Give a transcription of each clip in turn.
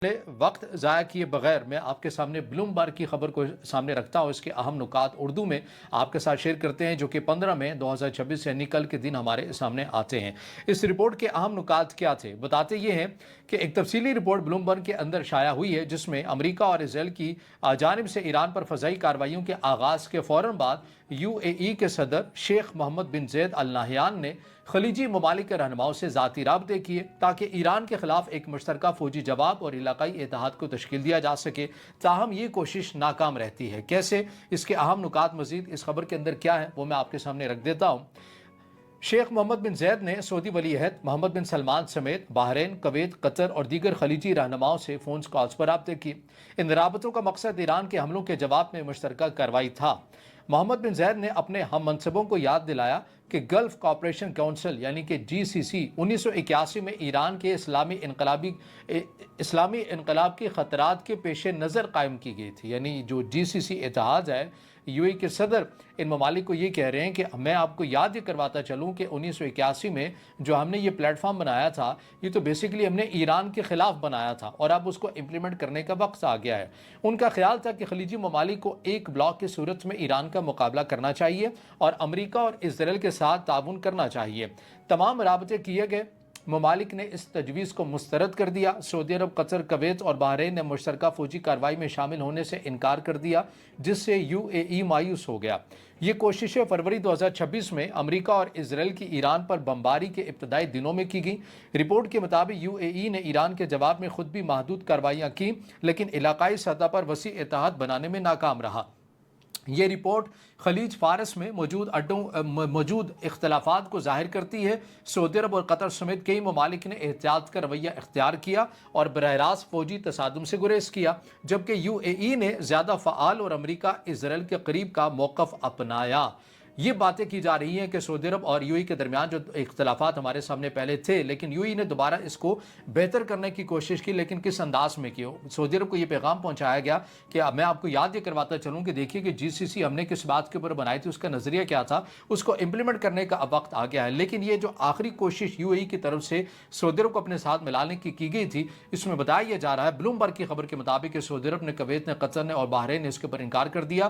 وقت ضائع کیے بغیر میں آپ کے سامنے بلومبرگ کی خبر کو سامنے رکھتا ہوں۔ اس کے اہم نکات اردو میں آپ کے ساتھ شیئر کرتے ہیں جو کہ 15 مئی 2026 یعنی کل کے دن ہمارے سامنے آتے ہیں۔ اس رپورٹ کے اہم نکات کیا تھے بتاتے یہ ہیں کہ ایک تفصیلی رپورٹ بلومبرگ کے اندر شائع ہوئی ہے جس میں امریکہ اور اسرائیل کی جانب سے ایران پر فضائی کارروائیوں کے آغاز کے فوراً بعد UAE کے صدر شیخ محمد بن زید ال نہیان نے خلیجی ممالک کے رہنماؤں سے ذاتی رابطے کیے تاکہ ایران کے خلاف ایک مشترکہ فوجی جواب اور علاقائی اتحاد کو تشکیل دیا جا سکے، تاہم یہ کوشش ناکام رہتی ہے۔ کیسے؟ اس کے اہم نکات مزید اس خبر کے اندر کیا ہے وہ میں آپ کے سامنے رکھ دیتا ہوں۔ شیخ محمد بن زید نے سعودی ولی عہد محمد بن سلمان سمیت بحرین، کویت، قطر اور دیگر خلیجی رہنماؤں سے فون کالز پر رابطے کی۔ ان رابطوں کا مقصد ایران کے حملوں کے جواب میں مشترکہ کارروائی تھا۔ محمد بن زید نے اپنے ہم منصبوں کو یاد دلایا کہ گلف کوآپریشن کونسل یعنی کہ GCC 1981 میں ایران کے اسلامی انقلاب کے خطرات کے پیش نظر قائم کی گئی تھی، یعنی جو GCC اتحاد ہے۔ UAE کے صدر ان ممالک کو یہ کہہ رہے ہیں کہ میں آپ کو یاد یہ کرواتا چلوں کہ 1981 میں جو ہم نے یہ پلیٹ فارم بنایا تھا یہ تو بیسیکلی ہم نے ایران کے خلاف بنایا تھا اور اب اس کو امپلیمنٹ کرنے کا وقت آ گیا ہے۔ ان کا خیال تھا کہ خلیجی ممالک کو ایک بلاک کی صورت میں ایران کا مقابلہ کرنا چاہیے اور امریکہ اور اسرائیل کے ساتھ تعاون کرنا چاہیے۔ تمام رابطے کیے گئے ممالک نے اس تجویز کو مسترد کر دیا۔ سعودی عرب، قطر، کویت اور بحرین نے مشترکہ فوجی کارروائی میں شامل ہونے سے انکار کر دیا جس سے UAE مایوس ہو گیا۔ یہ کوششیں فروری 2026 میں امریکہ اور اسرائیل کی ایران پر بمباری کے ابتدائی دنوں میں کی گئیں۔ رپورٹ کے مطابق UAE نے ایران کے جواب میں خود بھی محدود کارروائیاں کی لیکن علاقائی سطح پر وسیع اتحاد بنانے میں ناکام رہا۔ یہ رپورٹ خلیج فارس میں موجود اختلافات کو ظاہر کرتی ہے۔ سعودی عرب اور قطر سمیت کئی ممالک نے احتیاط کا رویہ اختیار کیا اور براہ راست فوجی تصادم سے گریز کیا، جبکہ UAE نے زیادہ فعال اور امریکہ اسرائیل کے قریب کا موقف اپنایا۔ یہ باتیں کی جا رہی ہیں کہ سعودی عرب اور UAE کے درمیان جو اختلافات ہمارے سامنے پہلے تھے لیکن UAE نے دوبارہ اس کو بہتر کرنے کی کوشش کی، لیکن کس انداز میں کی؟ سعودی عرب کو یہ پیغام پہنچایا گیا کہ میں آپ کو یاد یہ کرواتا چلوں کہ دیکھیے کہ GCC ہم نے کس بات کے اوپر بنائی تھی، اس کا نظریہ کیا تھا، اس کو امپلیمنٹ کرنے کا اب وقت آ گیا ہے۔ لیکن یہ جو آخری کوشش UAE کی طرف سے سعودی عرب کو اپنے ساتھ ملانے کی گئی تھی، اس میں بتایا یہ جا رہا ہے بلومبرگ کی خبر کے مطابق کہ سعودی عرب نے، کویت نے، قطر نے اور بحرین نے اس کے اوپر انکار کر دیا۔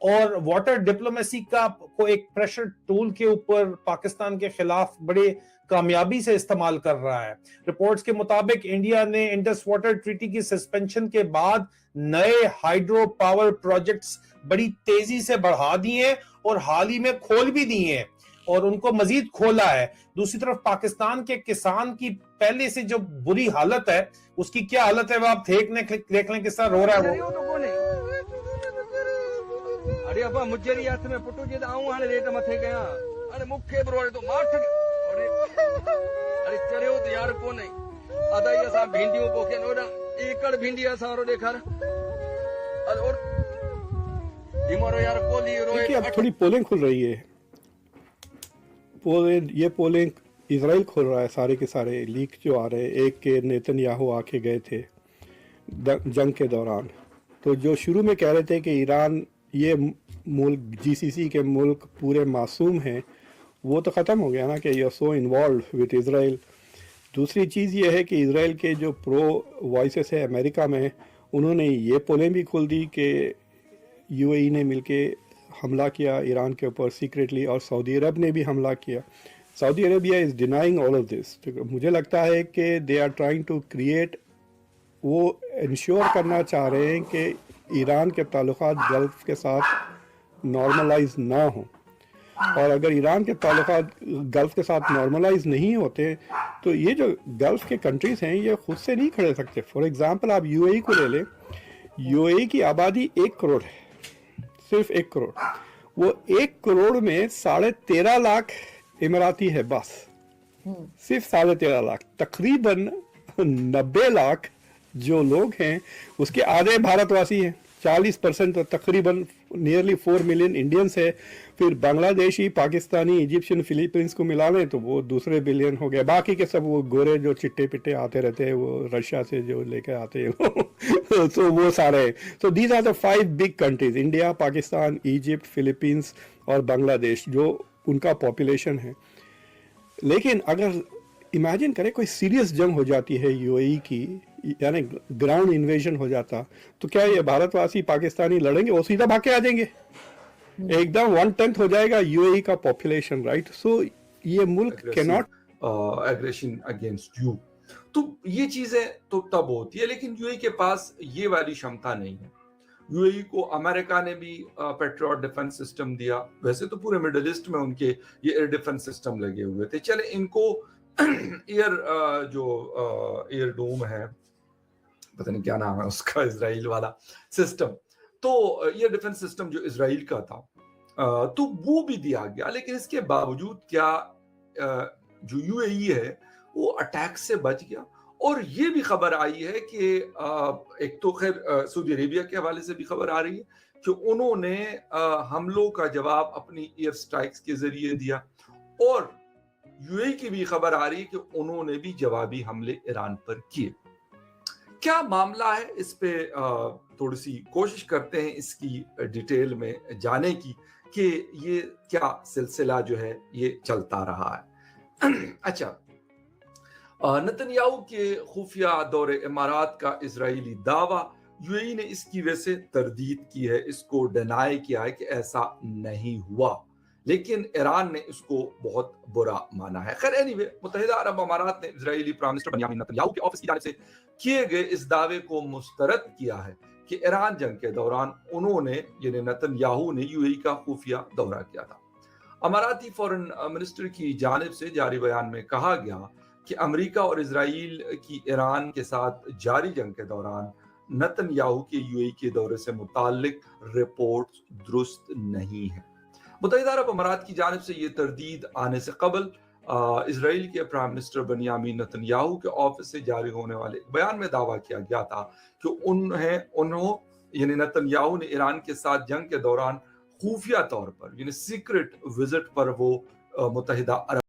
اور واٹر ڈپلومیسی کا کو ایک پریشر ٹول کے اوپر پاکستان کے خلاف بڑے کامیابی سے استعمال کر رہا ہے. رپورٹس کے مطابق انڈیا نے انڈس واٹر ٹریٹی کی سسپینشن کے بعد نئے ہائیڈرو پاور پروجیکٹس بڑی تیزی سے بڑھا دیے ہیں اور حال ہی میں کھول بھی دیے ہیں اور ان کو مزید کھولا ہے. دوسری طرف پاکستان کے کسان کی پہلے سے جو بری حالت ہے اس کی کیا حالت ہے وہ آپ دیکھ لیں کس طرح رو رہا ہے وہ. ارے ابا مجھے ہاتھ میں پٹو جی آؤں ہاں ریٹ متھے گیا ارے مکھے برو تو ماٹھ ارے چریو تو یار کو نہیں ادائی اسا بھینڈیوں پوکے نوڈا ایکڑ بھینڈی اسا رو دیکھار ارے اور ہمارو یار کولی روئے. دیکھیے اب تھوڑی پولنگ کھل رہی ہے. یہ پولنگ اسرائیل کھول رہا ہے. سارے کے سارے لیک جو آ رہے ہیں ایک کے نیتن یاہو آ کے گئے تھے جنگ کے دوران, تو جو شروع میں کہہ رہے تھے کہ ایران یہ ملک جی سی سی کے ملک پورے معصوم ہیں, وہ تو ختم ہو گیا نا کہ یو سو انوالوڈ وتھ اسرائیل. دوسری چیز یہ ہے کہ اسرائیل کے جو پرو وائسز ہے امریکہ میں, انہوں نے یہ پولیں بھی کھول دی کہ یو اے ای نے مل کے حملہ کیا ایران کے اوپر سیکریٹلی, اور سعودی عرب نے بھی حملہ کیا. Saudi Arabia is denying all of this. مجھے لگتا ہے کہ they are trying to create, وہ انشور کرنا چاہ رہے ہیں کہ ایران کے تعلقات گلف کے ساتھ نارملائز نہ ہوں, اور اگر ایران کے تعلقات گلف کے ساتھ نارملائز نہیں ہوتے تو یہ جو گلف کے کنٹریز ہیں یہ خود سے نہیں کھڑے سکتے. فار ایگزامپل آپ یو اے ای کو لے لیں. یو اے ای کی آبادی 1 کروڑ ہے, صرف 1 کروڑ. وہ 1 کروڑ میں 13.5 لاکھ اماراتی ہے بس, صرف 13.5 لاکھ. تقریباً 90 لاکھ جو لوگ ہیں اس کے آدھے بھارت واسی ہیں, 40% تو تقریباً نیئرلی 4 ملین انڈینس ہے. پھر بنگلہ دیشی, پاکستانی, ایجپشین, فلیپینس کو ملا لیں تو وہ دوسرے بلین ہو گئے. باقی کے سب وہ گورے جو چٹے پٹے آتے رہتے ہیں, وہ رشیا سے جو لے کے آتے ہیں تو وہ سارے. So these are the 5 big countries, India, Pakistan, Egypt, فلیپینس اور بنگلہ دیش, جو ان کا پاپولیشن ہے. لیکن اگر امیجن کریں کوئی سیریس جنگ ہو جاتی ہے یو اے ای کی, یعنی گراؤنڈ انویژن ہو جاتا, تو کیا یہ بھارت واسی پاکستانی لڑیں گے؟ وہ سیدھا بھاگ کے آ جائیں گے. ایک دم 1/10 ہو جائے گا یو اے ای کا پاپولیشن, رائٹ. سو یہ ملک کیناٹ ایگریشن اگینسٹ یو. تو یہ چیزیں تو تب ہوتی ہے, لیکن یو اے ای کے پاس یہ والی شمتا نہیں ہے. یو اے ای کو امریکہ نے بھی پیٹریوٹ ڈیفنس سسٹم دیا. ویسے تو پورے مڈل ایسٹ میں ان کے یہ ایئر ڈیفنس سسٹم لگے ہوئے تھے. چلے ان کو ایئر ڈوم ہے, پتہ نہیں کیا نام ہے اس کا, اسرائیل والا سسٹم, تو ایئر ڈیفنس سسٹم جو اسرائیل کا تھا تو وہ بھی دیا گیا. لیکن اس کے باوجود کیا جو یو اے ای ہے وہ اٹیک سے بچ گیا. اور یہ بھی خبر آئی ہے کہ ایک تو خیر سعودی عربیہ کے حوالے سے بھی خبر آ رہی ہے کہ انہوں نے حملوں کا جواب اپنی ایئر سٹرائکس کے ذریعے دیا, اور یو اے کی بھی خبر آ رہی ہے کہ انہوں نے بھی جوابی حملے ایران پر کیے. کیا معاملہ ہے, اس پہ تھوڑی سی کوشش کرتے ہیں اس کی ڈیٹیل میں جانے کی کہ یہ کیا سلسلہ جو ہے یہ چلتا رہا ہے. اچھا, نتن یاہو کے خفیہ دور امارات کا اسرائیلی دعویٰ, یو اے ای نے اس کی وجہ سے تردید کی ہے, اس کو ڈینائی کیا ہے کہ ایسا نہیں ہوا, لیکن ایران نے اس کو بہت برا مانا ہے. خیر اینی وے, متحدہ عرب امارات نے اسرائیلی prime minister Benjamin Netanyahu office کی جانب سے کیے گئے اس دعوے کو مسترد کیا ہے کہ ایران جنگ کے دوران انہوں نے یعنی نتن یاہو نے یو اے ای کا خفیہ دورہ کیا تھا. اماراتی فورن منسٹر کی جانب سے جاری بیان میں کہا گیا کہ امریکہ اور اسرائیل کی ایران کے ساتھ جاری جنگ کے دوران نتن یاہو کے یو اے ای کے دورے سے متعلق رپورٹس درست نہیں ہیں. متحدہ عرب امارات کی جانب سے یہ تردید آنے سے قبل اسرائیل کے prime minister Benjamin Netanyahu office سے جاری ہونے والے بیان میں دعویٰ کیا گیا تھا کہ انہوں یعنی نتن یاہو نے ایران کے ساتھ جنگ کے دوران خفیہ طور پر یعنی سیکرٹ وزٹ پر وہ متحدہ عرب